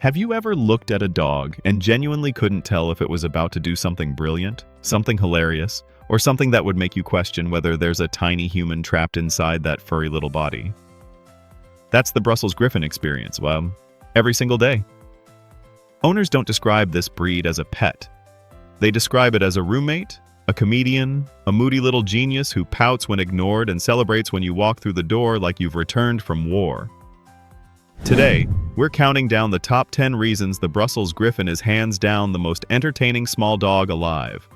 Have you ever looked at a dog and genuinely couldn't tell if it was about to do something brilliant, something hilarious, or something that would make you question whether there's a tiny human trapped inside that furry little body? That's the Brussels Griffon experience, well, every single day. Owners don't describe this breed as a pet. They describe it as a roommate, a comedian, a moody little genius who pouts when ignored and celebrates when you walk through the door like you've returned from war. Today, we're counting down the top 10 reasons the Brussels Griffon is hands down the most entertaining small dog alive.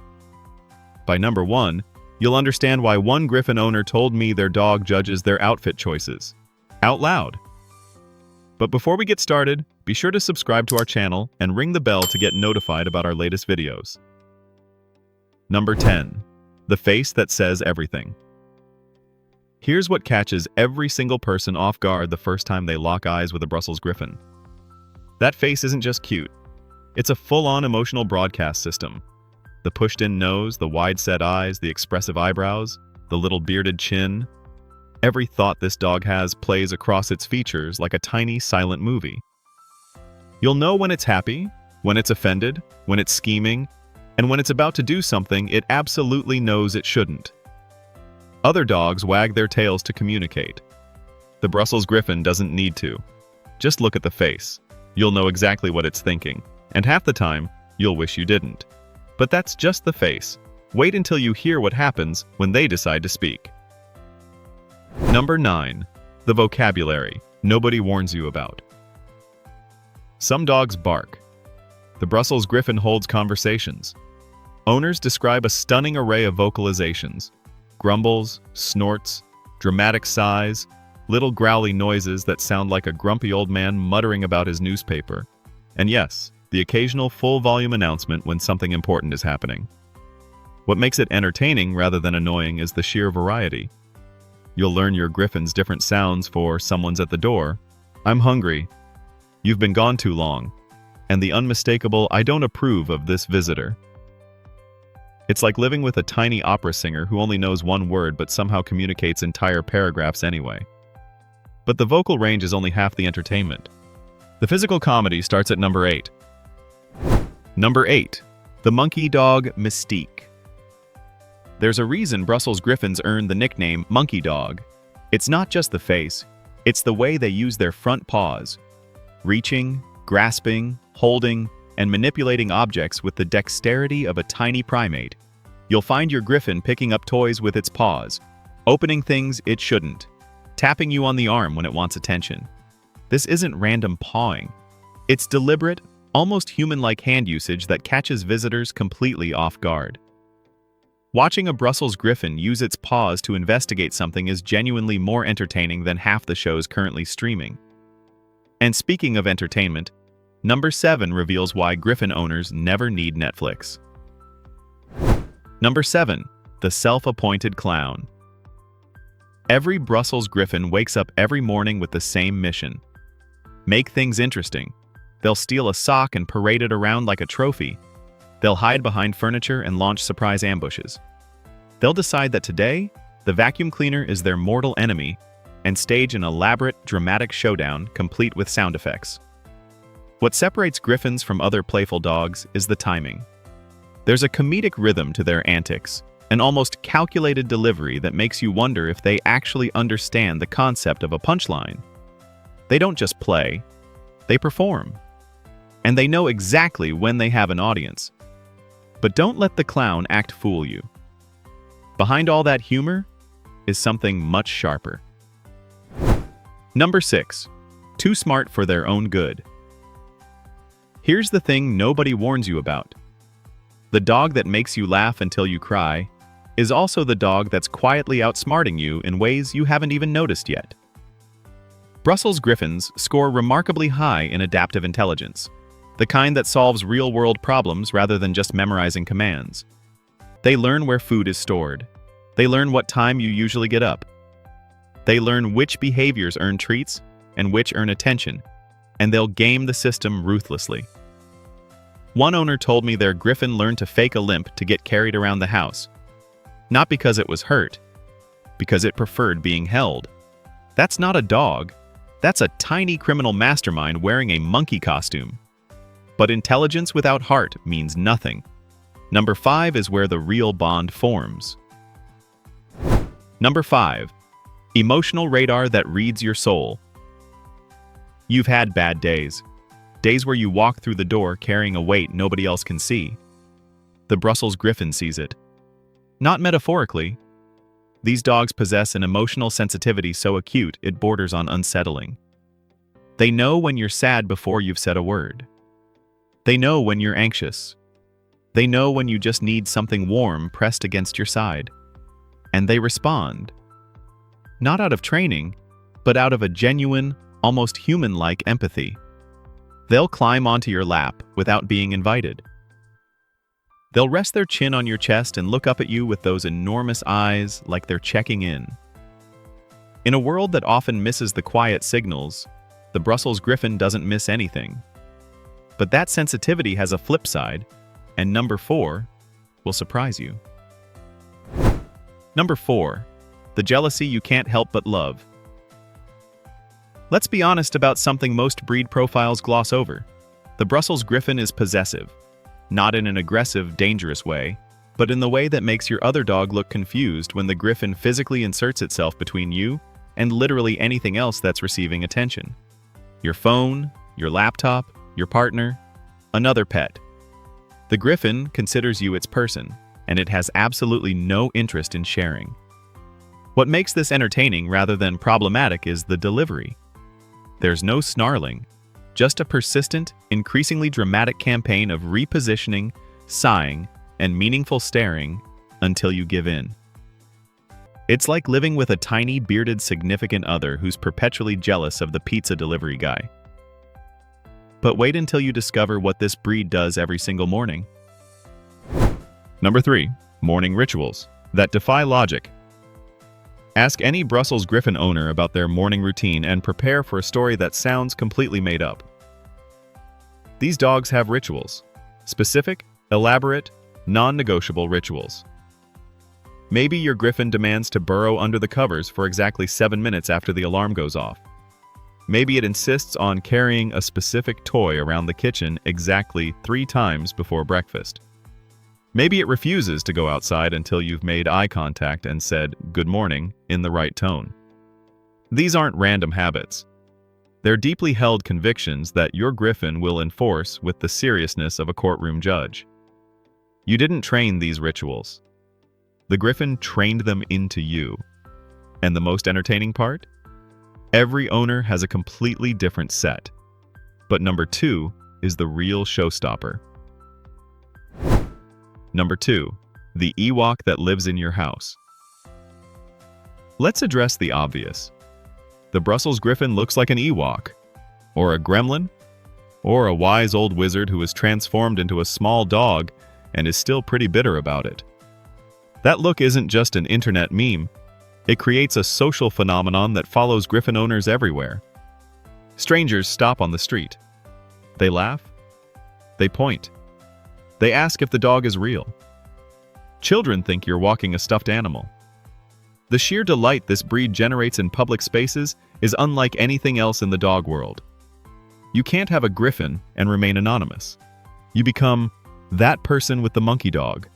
By number 1, you'll understand why one Griffon owner told me their dog judges their outfit choices out loud. But before we get started, be sure to subscribe to our channel and ring the bell to get notified about our latest videos. Number 10. The face that says everything. Here's what catches every single person off guard the first time they lock eyes with a Brussels Griffon. That face isn't just cute. It's a full-on emotional broadcast system. The pushed-in nose, the wide-set eyes, the expressive eyebrows, the little bearded chin. Every thought this dog has plays across its features like a tiny, silent movie. You'll know when it's happy, when it's offended, when it's scheming, and when it's about to do something it absolutely knows it shouldn't. Other dogs wag their tails to communicate. The Brussels Griffon doesn't need to. Just look at the face. You'll know exactly what it's thinking, and half the time, you'll wish you didn't. But that's just the face. Wait until you hear what happens when they decide to speak. Number 9. The vocabulary nobody warns you about. Some dogs bark. The Brussels Griffon holds conversations. Owners describe a stunning array of vocalizations. Grumbles, snorts, dramatic sighs, little growly noises that sound like a grumpy old man muttering about his newspaper. And yes, the occasional full-volume announcement when something important is happening. What makes it entertaining rather than annoying is the sheer variety. You'll learn your Griffon's different sounds for "someone's at the door," "I'm hungry," "you've been gone too long," and the unmistakable "I don't approve of this visitor." It's like living with a tiny opera singer who only knows one word but somehow communicates entire paragraphs anyway. But the vocal range is only half the entertainment. The physical comedy starts at number 8. Number 8. The monkey dog mystique. There's a reason Brussels Griffons earned the nickname monkey dog. It's not just the face, it's the way they use their front paws. Reaching, grasping, holding, and manipulating objects with the dexterity of a tiny primate. You'll find your Griffon picking up toys with its paws, opening things it shouldn't, tapping you on the arm when it wants attention. This isn't random pawing. It's deliberate, almost human-like hand usage that catches visitors completely off guard. Watching a Brussels Griffon use its paws to investigate something is genuinely more entertaining than half the shows currently streaming. And speaking of entertainment, Number 7 reveals why Griffon owners never need Netflix. Number 7. The self-appointed clown. Every Brussels Griffon wakes up every morning with the same mission. Make things interesting. They'll steal a sock and parade it around like a trophy. They'll hide behind furniture and launch surprise ambushes. They'll decide that today, the vacuum cleaner is their mortal enemy and stage an elaborate, dramatic showdown complete with sound effects. What separates Griffons from other playful dogs is the timing. There's a comedic rhythm to their antics, an almost calculated delivery that makes you wonder if they actually understand the concept of a punchline. They don't just play, they perform. And they know exactly when they have an audience. But don't let the clown act fool you. Behind all that humor is something much sharper. Number 6. Too smart for their own good. Here's the thing nobody warns you about. The dog that makes you laugh until you cry is also the dog that's quietly outsmarting you in ways you haven't even noticed yet. Brussels Griffons score remarkably high in adaptive intelligence, the kind that solves real-world problems rather than just memorizing commands. They learn where food is stored. They learn what time you usually get up. They learn which behaviors earn treats and which earn attention, and they'll game the system ruthlessly. One owner told me their Griffon learned to fake a limp to get carried around the house. Not because it was hurt, because it preferred being held. That's not a dog, That's a tiny criminal mastermind wearing a monkey costume. But intelligence without heart means nothing. Number 5 is where the real bond forms. Number 5. Emotional radar that reads your soul. You've had bad days. Days where you walk through the door carrying a weight nobody else can see. The Brussels Griffon sees it. Not metaphorically. These dogs possess an emotional sensitivity so acute it borders on unsettling. They know when you're sad before you've said a word. They know when you're anxious. They know when you just need something warm pressed against your side. And they respond. Not out of training, but out of a genuine, almost human-like empathy. They'll climb onto your lap without being invited. They'll rest their chin on your chest and look up at you with those enormous eyes like they're checking in. In a world that often misses the quiet signals, the Brussels Griffon doesn't miss anything. But that sensitivity has a flip side, and number 4 will surprise you. Number 4. The jealousy you can't help but love. Let's be honest about something most breed profiles gloss over. The Brussels Griffon is possessive. Not in an aggressive, dangerous way, but in the way that makes your other dog look confused when the Griffon physically inserts itself between you and literally anything else that's receiving attention. Your phone, your laptop, your partner, another pet. The Griffon considers you its person, and it has absolutely no interest in sharing. What makes this entertaining rather than problematic is the delivery. There's no snarling, just a persistent, increasingly dramatic campaign of repositioning, sighing, and meaningful staring until you give in. It's like living with a tiny, bearded significant other who's perpetually jealous of the pizza delivery guy. But wait until you discover what this breed does every single morning. Number 3. Morning rituals that defy logic. Ask any Brussels Griffon owner about their morning routine and prepare for a story that sounds completely made up. These dogs have rituals. Specific, elaborate, non-negotiable rituals. Maybe your Griffon demands to burrow under the covers for exactly 7 minutes after the alarm goes off. Maybe it insists on carrying a specific toy around the kitchen exactly 3 times before breakfast. Maybe it refuses to go outside until you've made eye contact and said "good morning" in the right tone. These aren't random habits. They're deeply held convictions that your Griffon will enforce with the seriousness of a courtroom judge. You didn't train these rituals. The Griffon trained them into you. And the most entertaining part? Every owner has a completely different set. But number 2 is the real showstopper. Number 2. The Ewok that lives in your house. Let's address the obvious. The Brussels Griffon looks like an Ewok, or a gremlin, or a wise old wizard who is transformed into a small dog and is still pretty bitter about it. That look isn't just an internet meme. It creates a social phenomenon that follows Griffon owners everywhere. Strangers stop on the street. They laugh. They point. They ask if the dog is real. Children think you're walking a stuffed animal. The sheer delight this breed generates in public spaces is unlike anything else in the dog world. You can't have a Griffon and remain anonymous. You become that person with the monkey dog.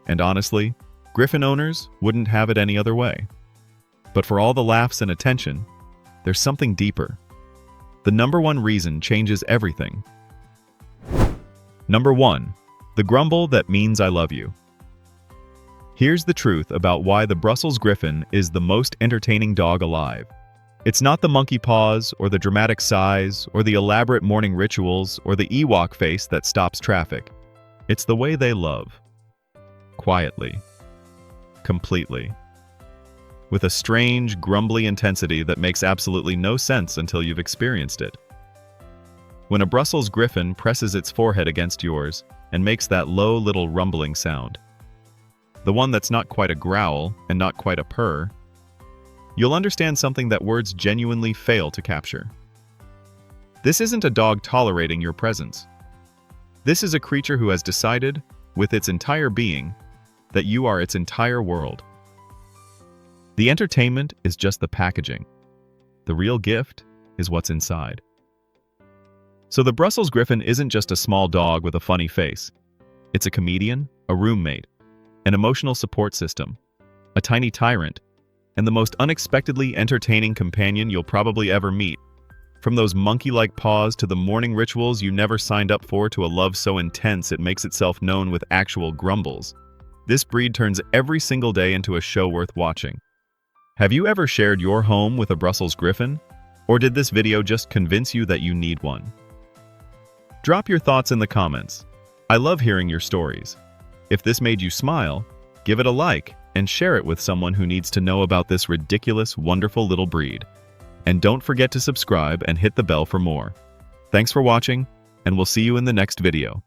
And honestly, Griffon owners wouldn't have it any other way. But for all the laughs and attention, there's something deeper. The number 1 reason changes everything. Number 1. The grumble that means I love you. Here's the truth about why the Brussels Griffon is the most entertaining dog alive. It's not the monkey paws, or the dramatic sighs, or the elaborate morning rituals, or the Ewok face that stops traffic. It's the way they love. Quietly. Completely. With a strange, grumbly intensity that makes absolutely no sense until you've experienced it. When a Brussels Griffon presses its forehead against yours and makes that low little rumbling sound, the one that's not quite a growl and not quite a purr, you'll understand something that words genuinely fail to capture. This isn't a dog tolerating your presence. This is a creature who has decided, with its entire being, that you are its entire world. The entertainment is just the packaging. The real gift is what's inside. So the Brussels Griffon isn't just a small dog with a funny face. It's a comedian, a roommate, an emotional support system, a tiny tyrant, and the most unexpectedly entertaining companion you'll probably ever meet. From those monkey-like paws to the morning rituals you never signed up for to a love so intense it makes itself known with actual grumbles, this breed turns every single day into a show worth watching. Have you ever shared your home with a Brussels Griffon? Or did this video just convince you that you need one? Drop your thoughts in the comments. I love hearing your stories. If this made you smile, give it a like and share it with someone who needs to know about this ridiculous, wonderful little breed. And don't forget to subscribe and hit the bell for more. Thanks for watching, and we'll see you in the next video.